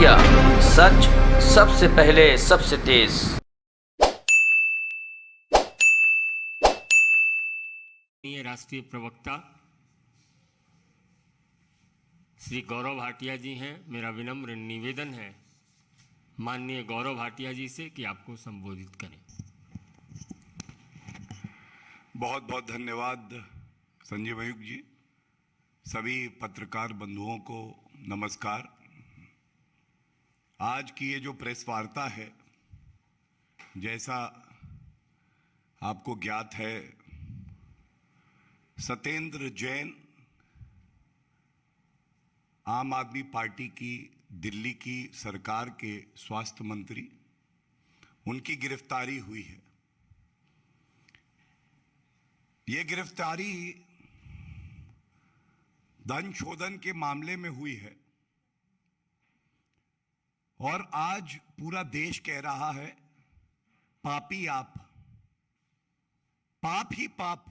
India, सच सबसे पहले सबसे तेज। राष्ट्रीय प्रवक्ता श्री गौरव भाटिया जी हैं। मेरा विनम्र निवेदन है माननीय गौरव भाटिया जी से कि आपको संबोधित करें। बहुत बहुत धन्यवाद संजय मयूख जी। सभी पत्रकार बंधुओं को नमस्कार। आज की ये जो प्रेस वार्ता है, जैसा आपको ज्ञात है, सत्येंद्र जैन आम आदमी पार्टी की दिल्ली की सरकार के स्वास्थ्य मंत्री, उनकी गिरफ्तारी हुई है। ये गिरफ्तारी धन शोधन के मामले में हुई है और आज पूरा देश कह रहा है पापी आप, पाप ही पाप।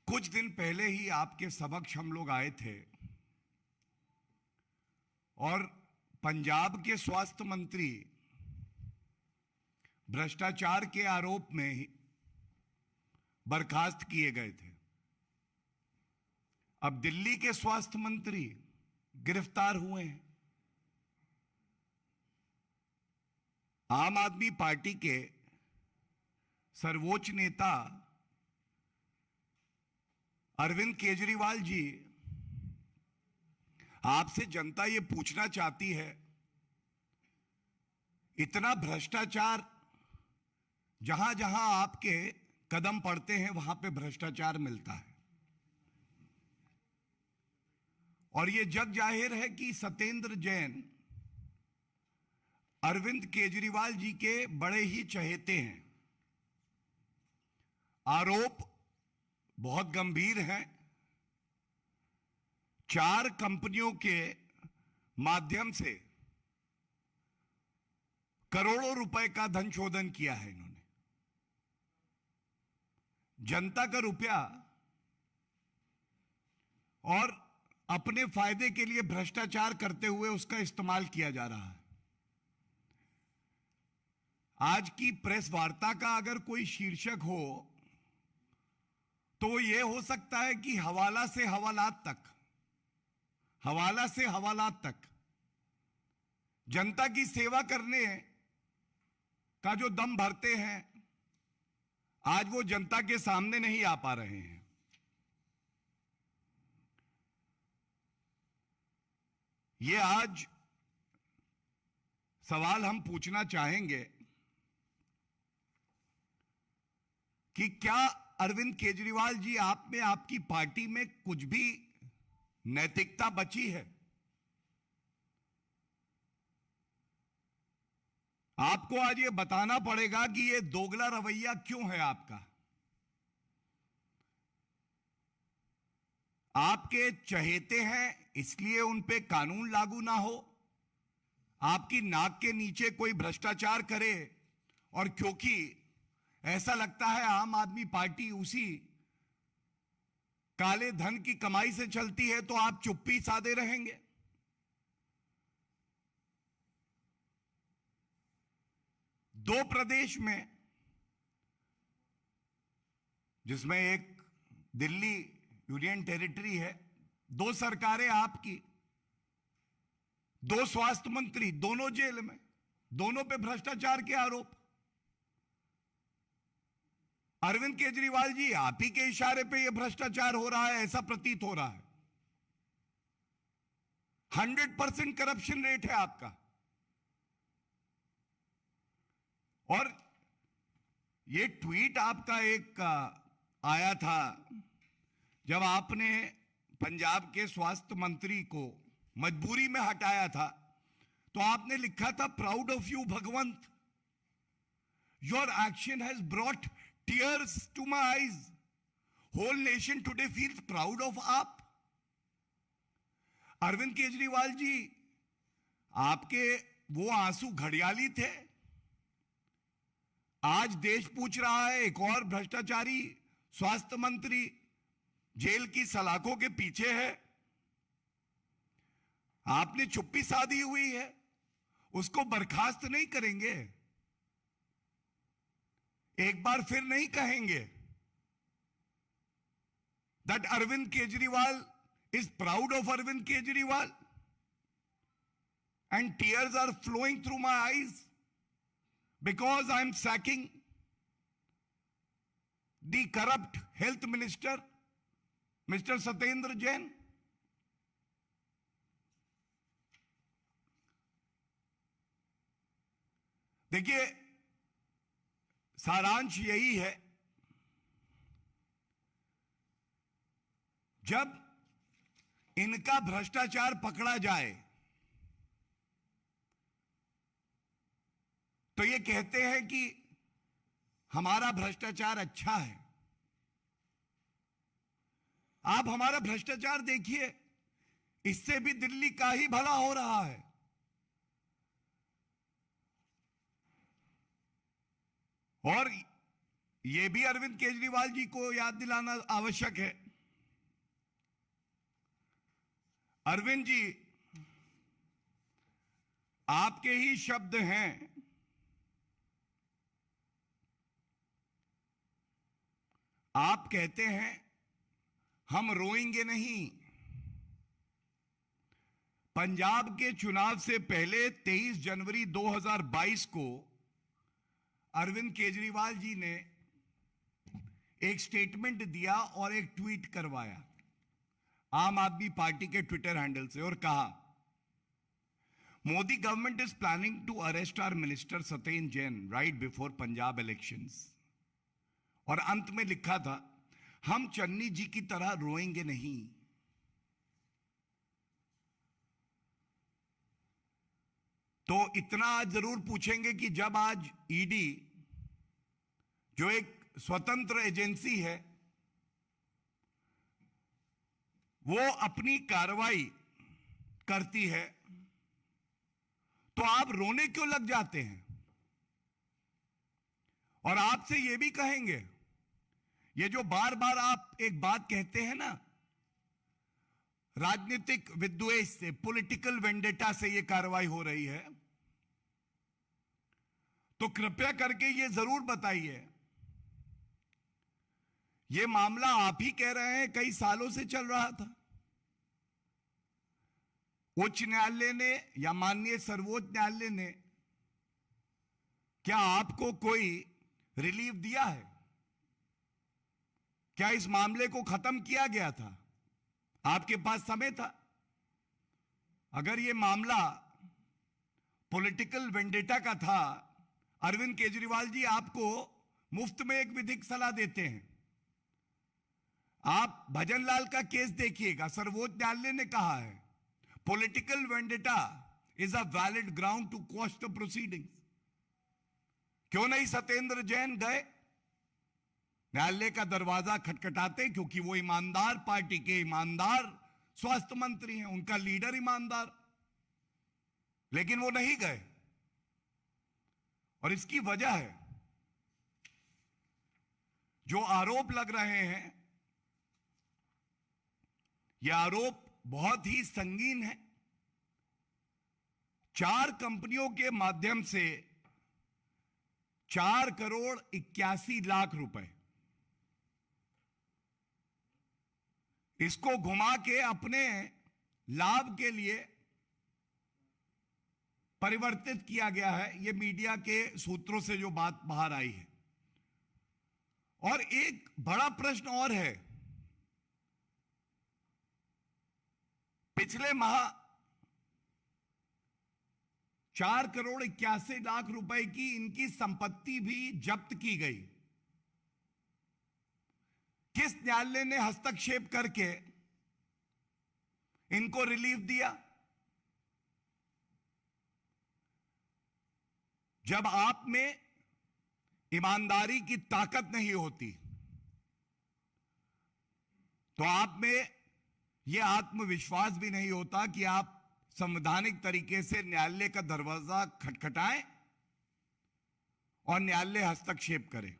कुछ दिन पहले ही आपके समक्ष हम लोग आए थे और पंजाब के स्वास्थ्य मंत्री भ्रष्टाचार के आरोप में बर्खास्त किए गए थे। अब दिल्ली के स्वास्थ्य मंत्री गिरफ्तार हुए हैं। आम आदमी पार्टी के सर्वोच्च नेता अरविंद केजरीवाल जी, आपसे जनता ये पूछना चाहती है, इतना भ्रष्टाचार, जहां जहां आपके कदम पड़ते हैं वहां पे भ्रष्टाचार मिलता है और ये जग जाहिर है कि सत्येंद्र जैन अरविंद केजरीवाल जी के बड़े ही चहेते हैं। आरोप बहुत गंभीर हैं। 4 कंपनियों के माध्यम से करोड़ों रुपए का धन शोधन किया है इन्होंने। जनता का रुपया और अपने फायदे के लिए भ्रष्टाचार करते हुए उसका इस्तेमाल किया जा रहा है। आज की प्रेस वार्ता का अगर कोई शीर्षक हो तो यह हो सकता है कि हवाला से हवालात तक, हवाला से हवालात तक जनता की सेवा करने का जो दम भरते हैं, आज वो जनता के सामने नहीं आ पा रहे हैं। ये आज सवाल हम पूछना चाहेंगे कि क्या अरविंद केजरीवाल जी, आप में, आपकी पार्टी में कुछ भी नैतिकता बची है? आपको आज ये बताना पड़ेगा कि ये दोगला रवैया क्यों है आपका। आपके चहेते हैं इसलिए उन पे कानून लागू ना हो, आपकी नाक के नीचे कोई भ्रष्टाचार करे और क्योंकि ऐसा लगता है आम आदमी पार्टी उसी काले धन की कमाई से चलती है, तो आप चुप्पी साधे रहेंगे। दो प्रदेश में, जिसमें एक दिल्ली यूनियन टेरिटरी है, 2 सरकारें आपकी, 2 स्वास्थ्य मंत्री, दोनों जेल में, दोनों पे भ्रष्टाचार के आरोप। अरविंद केजरीवाल जी, आप ही के इशारे पे यह भ्रष्टाचार हो रहा है, ऐसा प्रतीत हो रहा है। 100% करप्शन रेट है आपका। और ये ट्वीट आपका एक आया था जब आपने पंजाब के स्वास्थ्य मंत्री को मजबूरी में हटाया था, तो आपने लिखा था, proud of you Bhagwant, your action has brought tears to my eyes, whole nation today feels proud of आप। अरविंद केजरीवाल जी, आपके वो आंसू घड़ियाली थे। आज देश पूछ रहा है, एक और भ्रष्टाचारी स्वास्थ्य मंत्री जेल की सलाखों के पीछे है। आपने चुप्पी साधी हुई है, उसको बर्खास्त नहीं करेंगे, एक बार फिर नहीं कहेंगे that Arvind Kejriwal is proud of Arvind Kejriwal and tears are flowing through my eyes because I am sacking the corrupt health minister, Mr. Satyendra Jain. देखिए, सारांश यही है, जब इनका भ्रष्टाचार पकड़ा जाए तो ये कहते हैं कि हमारा भ्रष्टाचार अच्छा है। आप हमारा भ्रष्टाचार देखिए, इससे भी दिल्ली का ही भला हो रहा है। और यह भी अरविंद केजरीवाल जी को याद दिलाना आवश्यक है। अरविंद जी, आपके ही शब्द हैं, आप कहते हैं हम रोएंगे नहीं। पंजाब के चुनाव से पहले 23 जनवरी 2022 को अरविंद केजरीवाल जी ने एक स्टेटमेंट दिया और एक ट्वीट करवाया आम आदमी पार्टी के ट्विटर हैंडल से, और कहा, Modi government is planning to arrest our minister Satyendar Jain right before Punjab elections. और अंत में लिखा था, हम चन्नी जी की तरह रोएंगे नहीं। तो इतना जरूर पूछेंगे कि जब आज ईडी, जो एक स्वतंत्र एजेंसी है, वो अपनी कार्रवाई करती है, तो आप रोने क्यों लग जाते हैं? और आपसे ये भी कहेंगे, ये जो बार बार आप एक बात कहते हैं ना, राजनीतिक विद्वेष से, पॉलिटिकल वेंडेटा से ये कार्रवाई हो रही है, तो कृपया करके ये जरूर बताइए, ये मामला आप ही कह रहे हैं कई सालों से चल रहा था। उच्च न्यायालय ने या माननीय सर्वोच्च न्यायालय ने क्या आपको कोई रिलीफ दिया है? क्या इस मामले को खत्म किया गया था? आपके पास समय था। अगर यह मामला पॉलिटिकल वेंडेटा का था, अरविंद केजरीवाल जी आपको मुफ्त में एक विधिक सलाह देते हैं। आप भजनलाल का केस देखिएगा, सर्वोच्च न्यायालय ने कहा है political vendetta is a valid ground to quash the proceedings. क्यों नहीं सत्येंद्र जैन गए न्यायालय का दरवाजा खटखटाते? क्योंकि वो ईमानदार पार्टी के ईमानदार स्वास्थ्य मंत्री हैं, उनका लीडर ईमानदार, लेकिन वो नहीं गए। और इसकी वजह है, जो आरोप लग रहे हैं, यह आरोप बहुत ही संगीन है। 4 कंपनियों के माध्यम से 4 करोड़ 81 लाख रुपए, इसको घुमा के अपने लाभ के लिए परिवर्तित किया गया है। यह मीडिया के सूत्रों से जो बात बाहर आई है। और एक बड़ा प्रश्न और है, पिछले माह 4 करोड़ 81 लाख रुपए की इनकी संपत्ति भी जब्त की गई। किस न्यायालय ने हस्तक्षेप करके इनको रिलीफ दिया? जब आप में ईमानदारी की ताकत नहीं होती, तो आप में यह आत्मविश्वास भी नहीं होता कि आप संवैधानिक तरीके से न्यायालय का दरवाजा खटखटाएं और न्यायालय हस्तक्षेप करे।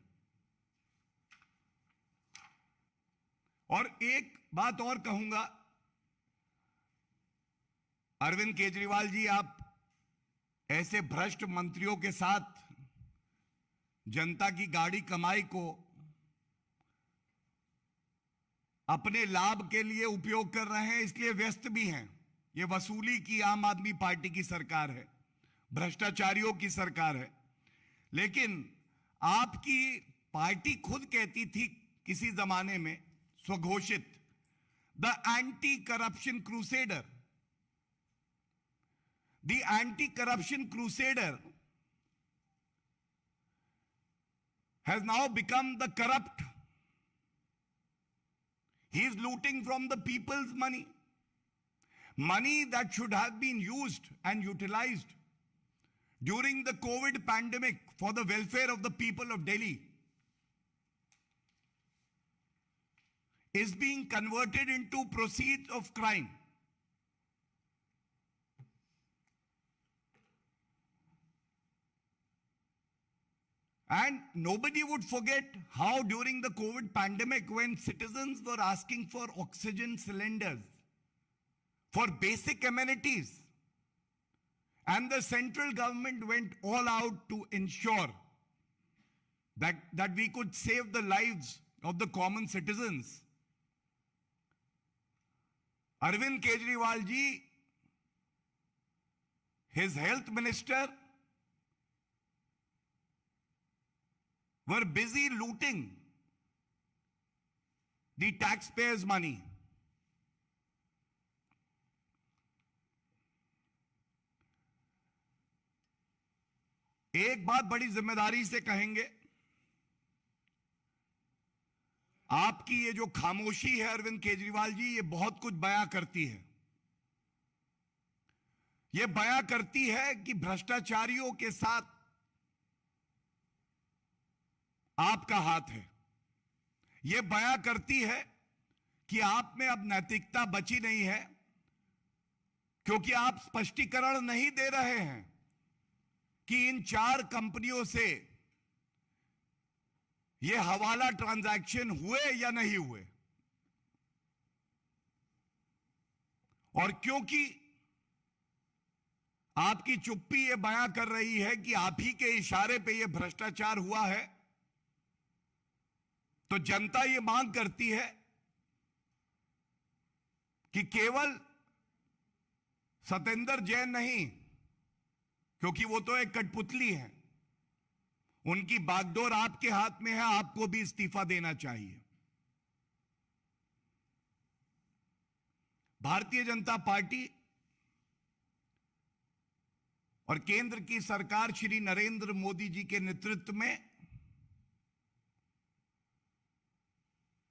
और एक बात और कहूंगा, अरविंद केजरीवाल जी, आप ऐसे भ्रष्ट मंत्रियों के साथ जनता की गाड़ी कमाई को अपने लाभ के लिए उपयोग कर रहे हैं, इसलिए व्यस्त भी हैं। ये वसूली की आम आदमी पार्टी की सरकार है, भ्रष्टाचारियों की सरकार है। लेकिन आपकी पार्टी खुद कहती थी किसी जमाने में, स्वघोषित, the anti corruption crusader. The anti corruption crusader has now become the corrupt. He is looting from the people's money. Money that should have been used and utilized during the COVID pandemic for the welfare of the people of Delhi is being converted into proceeds of crime. And nobody would forget how during the COVID pandemic, when citizens were asking for oxygen cylinders, for basic amenities, and the central government went all out to ensure that we could save the lives of the common citizens. Arvind Kejriwal ji, his health minister, were busy looting the taxpayers' money. एक बात बड़ी जिम्मेदारी से कहेंगे, आपकी ये जो खामोशी है अरविंद केजरीवाल जी, ये बहुत कुछ बयां करती है। ये बयां करती है कि भ्रष्टाचारियों के साथ आपका हाथ है। यह बयां करती है कि आप में अब नैतिकता बची नहीं है, क्योंकि आप स्पष्टीकरण नहीं दे रहे हैं कि इन 4 कंपनियों से ये हवाला ट्रांजैक्शन हुए या नहीं हुए। और क्योंकि आपकी चुप्पी ये बयां कर रही है कि आप ही के इशारे पे ये भ्रष्टाचार हुआ है, तो जनता ये मांग करती है कि केवल सतेंद्र जैन नहीं, क्योंकि वो तो एक कठपुतली है, उनकी बागडोर आपके हाथ में है, आपको भी इस्तीफा देना चाहिए। भारतीय जनता पार्टी और केंद्र की सरकार श्री नरेंद्र मोदी जी के नेतृत्व में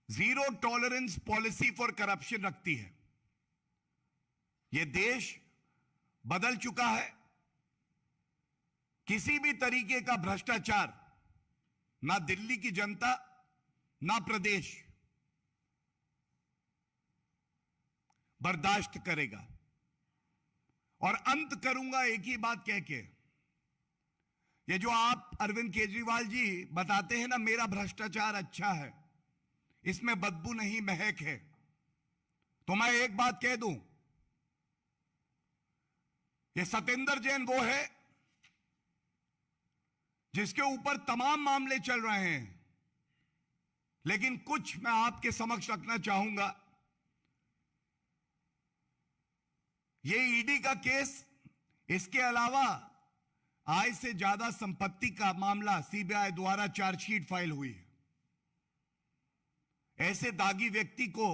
zero tolerance policy for corruption रखती है। यह देश बदल चुका है। किसी भी तरीके का भ्रष्टाचार ना दिल्ली की जनता ना प्रदेश बर्दाश्त करेगा। और अंत करूंगा एक ही बात कह के, ये जो आप अरविंद केजरीवाल जी बताते हैं ना, मेरा भ्रष्टाचार अच्छा है, इसमें बदबू नहीं महक है, तो मैं एक बात कह दूं, ये सतेंद्र जैन वो है जिसके ऊपर तमाम मामले चल रहे हैं, लेकिन कुछ मैं आपके समक्ष रखना चाहूंगा। ये ईडी का केस, इसके अलावा आय से ज्यादा संपत्ति का मामला सीबीआई द्वारा चार्जशीट फाइल हुई है। ऐसे दागी व्यक्ति को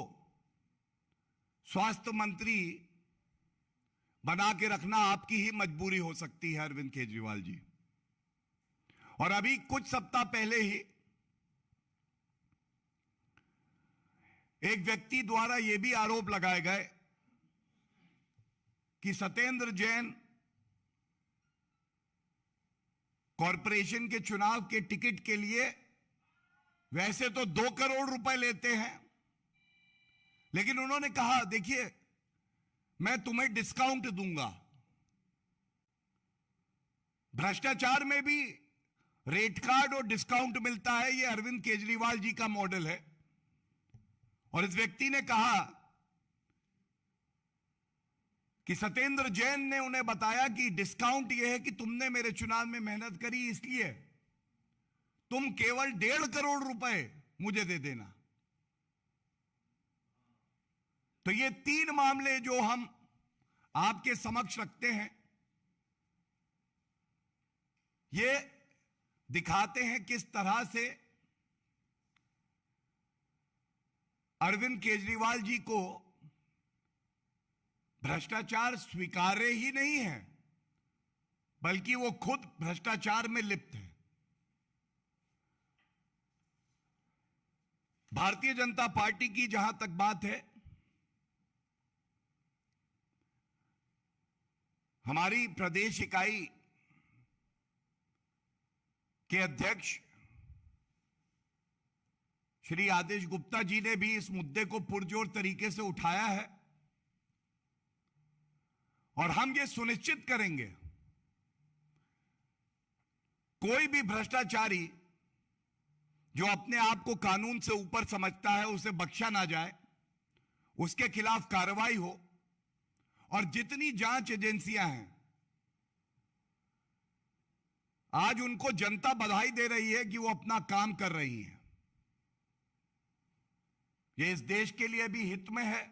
स्वास्थ्य मंत्री बना के रखना आपकी ही मजबूरी हो सकती है अरविंद केजरीवाल जी। और अभी कुछ सप्ताह पहले ही एक व्यक्ति द्वारा यह भी आरोप लगाए गए कि सतेंद्र जैन कॉरपोरेशन के चुनाव के टिकट के लिए वैसे तो 2 करोड़ रुपए लेते हैं, लेकिन उन्होंने कहा देखिए मैं तुम्हें डिस्काउंट दूंगा। भ्रष्टाचार में भी रेट कार्ड और डिस्काउंट मिलता है, यह अरविंद केजरीवाल जी का मॉडल है। और इस व्यक्ति ने कहा कि सत्येंद्र जैन ने उन्हें बताया कि डिस्काउंट यह है कि तुमने मेरे चुनाव में मेहनत करी, इसलिए तुम केवल 1.5 करोड़ रुपए मुझे दे देना। तो ये 3 मामले जो हम आपके समक्ष रखते हैं, ये दिखाते हैं किस तरह से अरविंद केजरीवाल जी को भ्रष्टाचार स्वीकार्य ही नहीं है, बल्कि वो खुद भ्रष्टाचार में लिप्त है। भारतीय जनता पार्टी की जहां तक बात है, हमारी प्रदेश इकाई के अध्यक्ष श्री आदेश गुप्ता जी ने भी इस मुद्दे को पुरजोर तरीके से उठाया है और हम ये सुनिश्चित करेंगे कोई भी भ्रष्टाचारी जो अपने आप को कानून से ऊपर समझता है उसे बख्शा ना जाए, उसके खिलाफ कार्रवाई हो। और जितनी जांच एजेंसियां हैं, आज उनको जनता बधाई दे रही है कि वो अपना काम कर रही हैं। ये इस देश के लिए भी हित में है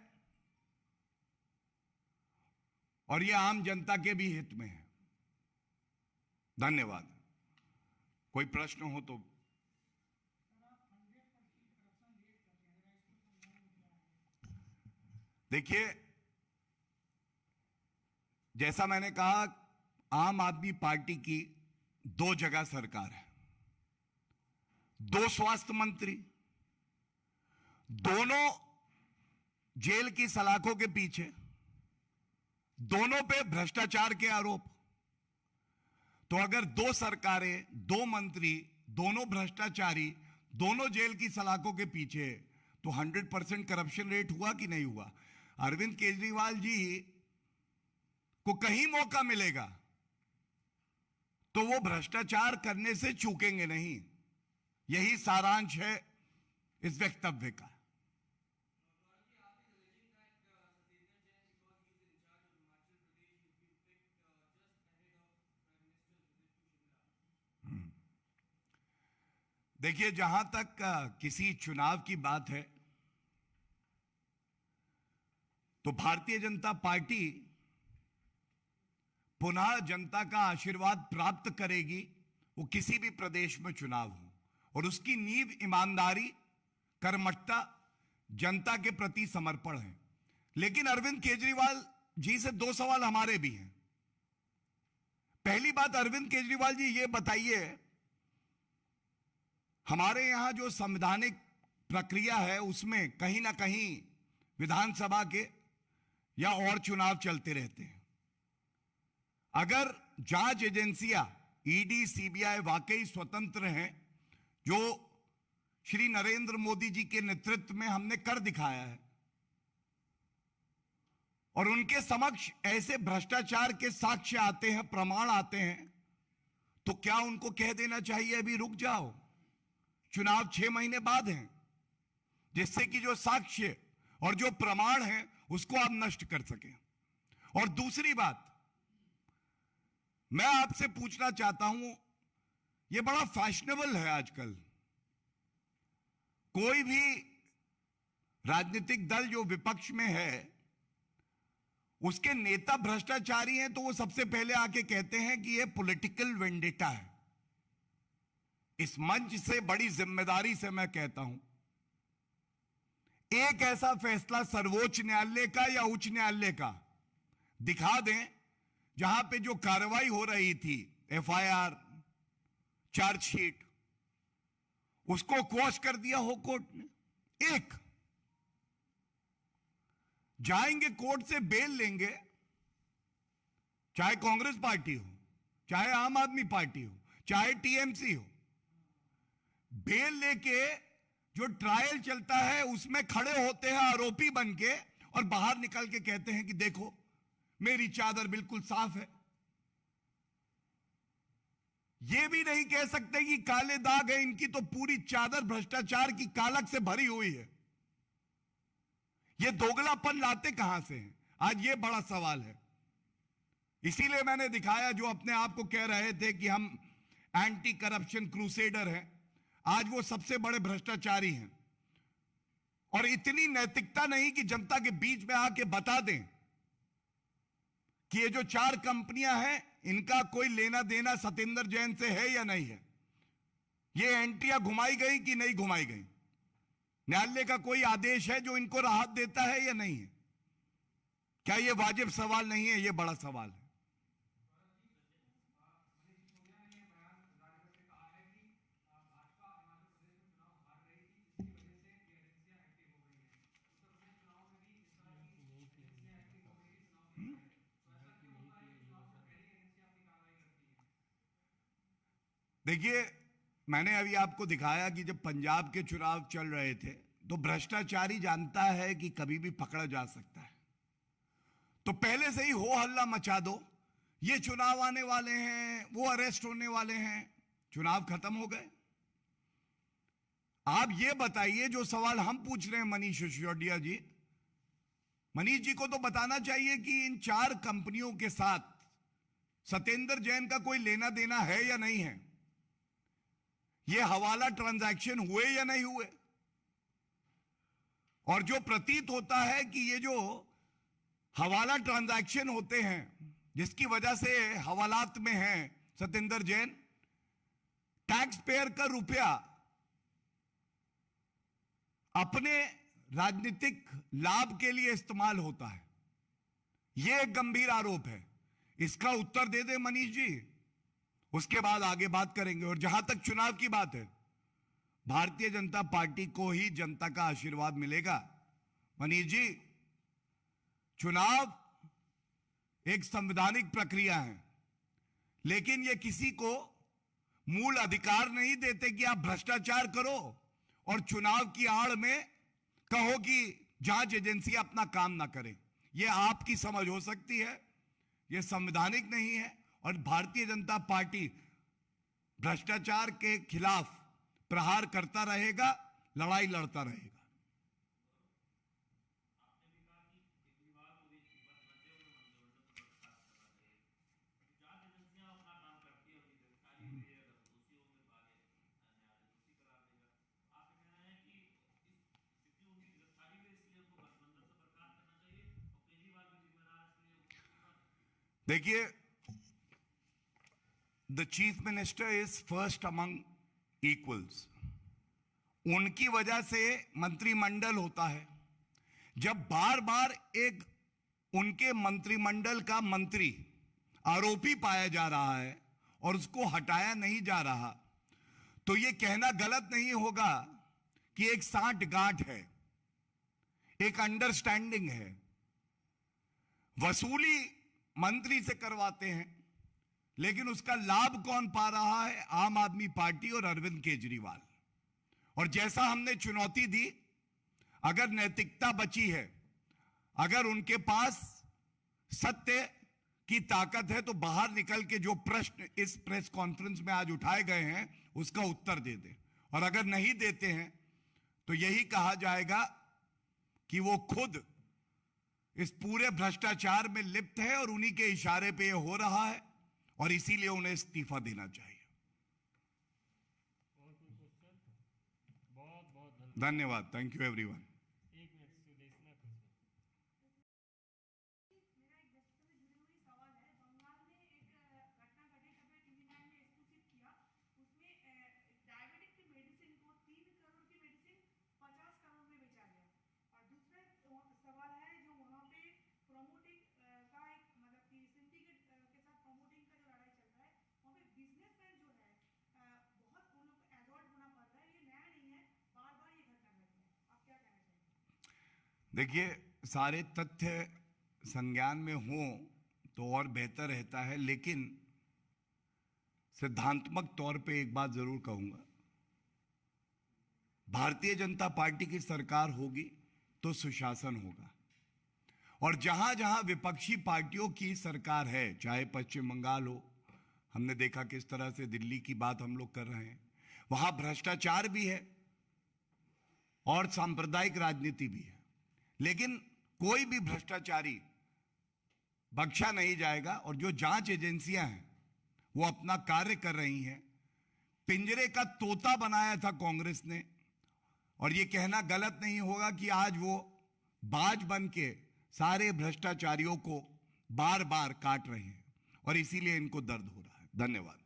और ये आम जनता के भी हित में है। धन्यवाद। कोई प्रश्न हो तो। देखिए, जैसा मैंने कहा, आम आदमी पार्टी की 2 जगह सरकार है, 2 स्वास्थ्य मंत्री, दोनों जेल की सलाखों के पीछे, दोनों पे भ्रष्टाचार के आरोप। तो अगर 2 सरकारें, 2 मंत्री, दोनों भ्रष्टाचारी, दोनों जेल की सलाखों के पीछे, तो 100% करप्शन रेट हुआ कि नहीं हुआ? अरविंद केजरीवाल जी को कहीं मौका मिलेगा तो वो भ्रष्टाचार करने से चूकेंगे नहीं। यही सारांश है इस वक्तव्य का। देखिए, जहां तक किसी चुनाव की बात है, तो भारतीय जनता पार्टी पुनः जनता का आशीर्वाद प्राप्त करेगी, वो किसी भी प्रदेश में चुनाव हो, और उसकी नींव ईमानदारी, कर्मठता, जनता के प्रति समर्पण है। लेकिन अरविंद केजरीवाल जी से 2 सवाल हमारे भी हैं। पहली बात, अरविंद केजरीवाल जी ये बताइए, हमारे यहां जो संवैधानिक प्रक्रिया है उसमें कहीं ना कहीं विधानसभा के या और चुनाव चलते रहते हैं। अगर जांच एजेंसियां ईडी, सीबीआई वाकई स्वतंत्र हैं, जो श्री नरेंद्र मोदी जी के नेतृत्व में हमने कर दिखाया है, और उनके समक्ष ऐसे भ्रष्टाचार के साक्ष्य आते हैं, प्रमाण आते हैं, तो क्या उनको कह देना चाहिए अभी रुक जाओ, चुनाव 6 महीने बाद हैं, जिससे कि जो साक्ष्य और जो प्रमाण है उसको आप नष्ट कर सकें? और दूसरी बात, मैं आपसे पूछना चाहता हूं, यह बड़ा फैशनेबल है आजकल, कोई भी राजनीतिक दल जो विपक्ष में है, उसके नेता भ्रष्टाचारी हैं तो वो सबसे पहले आके कहते हैं कि यह पॉलिटिकल वेंडेटा है। इस मंच से बड़ी जिम्मेदारी से मैं कहता हूं, एक ऐसा फैसला सर्वोच्च न्यायालय का या उच्च न्यायालय का दिखा दें जहां पे जो कार्रवाई हो रही थी, एफआईआर, चार्जशीट, उसको क्वॉश कर दिया हो कोर्ट ने। एक जाएंगे कोर्ट से बेल लेंगे, चाहे कांग्रेस पार्टी हो, चाहे आम आदमी पार्टी हो, चाहे टीएमसी हो, बेल लेके जो ट्रायल चलता है उसमें खड़े होते हैं आरोपी बनके और बाहर निकल के कहते हैं कि देखो मेरी चादर बिल्कुल साफ है। ये भी नहीं कह सकते कि काले दाग है, इनकी तो पूरी चादर भ्रष्टाचार की कालक से भरी हुई है। ये दोगलापन लाते कहां से हैं? आज ये बड़ा सवाल है। इसीलिए मैंने दिखाया, जो अपने आप को कह रहे थे कि हम एंटी करप्शन क्रूसेडर हैं, आज वो सबसे बड़े भ्रष्टाचारी हैं। और इतनी नैतिकता नहीं कि जनता के बीच में आके बता दें कि ये जो 4 कंपनियां हैं, इनका कोई लेना देना सत्येंद्र जैन से है या नहीं है। ये एंट्रियां घुमाई गई कि नहीं घुमाई गई, न्यायालय का कोई आदेश है जो इनको राहत देता है या नहीं है? क्या ये वाजिब सवाल नहीं है? ये बड़ा सवाल है। देखिए, मैंने अभी आपको दिखाया कि जब पंजाब के चुनाव चल रहे थे तो भ्रष्टाचारी जानता है कि कभी भी पकड़ा जा सकता है, तो पहले से ही हो हल्ला मचा दो, ये चुनाव आने वाले हैं, वो अरेस्ट होने वाले हैं। चुनाव खत्म हो गए। आप ये बताइए, जो सवाल हम पूछ रहे हैं मनीष सिसोदिया जी, मनीष जी को तो बताना चाहिए कि इन 4 कंपनियों के साथ सत्येंद्र जैन का कोई लेना देना है या नहीं है। ये हवाला ट्रांजैक्शन हुए या नहीं हुए। और जो प्रतीत होता है कि ये जो हवाला ट्रांजैक्शन होते हैं, जिसकी वजह से हवालात में हैं सत्येंद्र जैन, टैक्स पेयर का रुपया अपने राजनीतिक लाभ के लिए इस्तेमाल होता है। यह एक गंभीर आरोप है। इसका उत्तर दे दे मनीष जी, उसके बाद आगे बात करेंगे। और जहां तक चुनाव की बात है, भारतीय जनता पार्टी को ही जनता का आशीर्वाद मिलेगा। मनीष जी, चुनाव एक संवैधानिक प्रक्रिया है, लेकिन यह किसी को मूल अधिकार नहीं देते कि आप भ्रष्टाचार करो और चुनाव की आड़ में कहो कि जांच एजेंसी अपना काम ना करे। यह आपकी समझ हो सकती है, यह संवैधानिक नहीं है। और भारतीय जनता पार्टी भ्रष्टाचार के खिलाफ प्रहार करता रहेगा, लड़ाई लड़ता रहेगा। देखिए, the chief minister is first among equals. उनकी वजह से मंत्रिमंडल होता है। जब बार बार एक उनके मंत्रिमंडल का मंत्री आरोपी पाया जा रहा है और उसको हटाया नहीं जा रहा, तो यह कहना गलत नहीं होगा कि एक सांठ-गांठ है, एक अंडरस्टैंडिंग है। वसूली मंत्री से करवाते हैं, लेकिन उसका लाभ कौन पा रहा है? आम आदमी पार्टी और अरविंद केजरीवाल। और जैसा हमने चुनौती दी, अगर नैतिकता बची है, अगर उनके पास सत्य की ताकत है, तो बाहर निकल के जो प्रश्न इस प्रेस कॉन्फ्रेंस में आज उठाए गए हैं उसका उत्तर दे दे। और अगर नहीं देते हैं तो यही कहा जाएगा कि वो खुद इस पूरे भ्रष्टाचार में लिप्त है और उन्हीं के इशारे पे ये हो रहा है, और इसीलिए उन्हें इस्तीफा देना चाहिए। धन्यवाद। Thank you everyone. देखिए, सारे तथ्य संज्ञान में हों तो और बेहतर रहता है, लेकिन सिद्धांतमक तौर पे एक बात जरूर कहूंगा, भारतीय जनता पार्टी की सरकार होगी तो सुशासन होगा। और जहां जहां विपक्षी पार्टियों की सरकार है, चाहे पश्चिम बंगाल हो, हमने देखा किस तरह से दिल्ली की बात हम लोग कर रहे हैं, वहां भ्रष्टाचार भी है और सांप्रदायिक राजनीति भी है। लेकिन कोई भी भ्रष्टाचारी बख्शा नहीं जाएगा। और जो जांच एजेंसियां हैं वो अपना कार्य कर रही हैं। पिंजरे का तोता बनाया था कांग्रेस ने, और ये कहना गलत नहीं होगा कि आज वो बाज बन के सारे भ्रष्टाचारियों को बार बार काट रहे हैं, और इसीलिए इनको दर्द हो रहा है। धन्यवाद।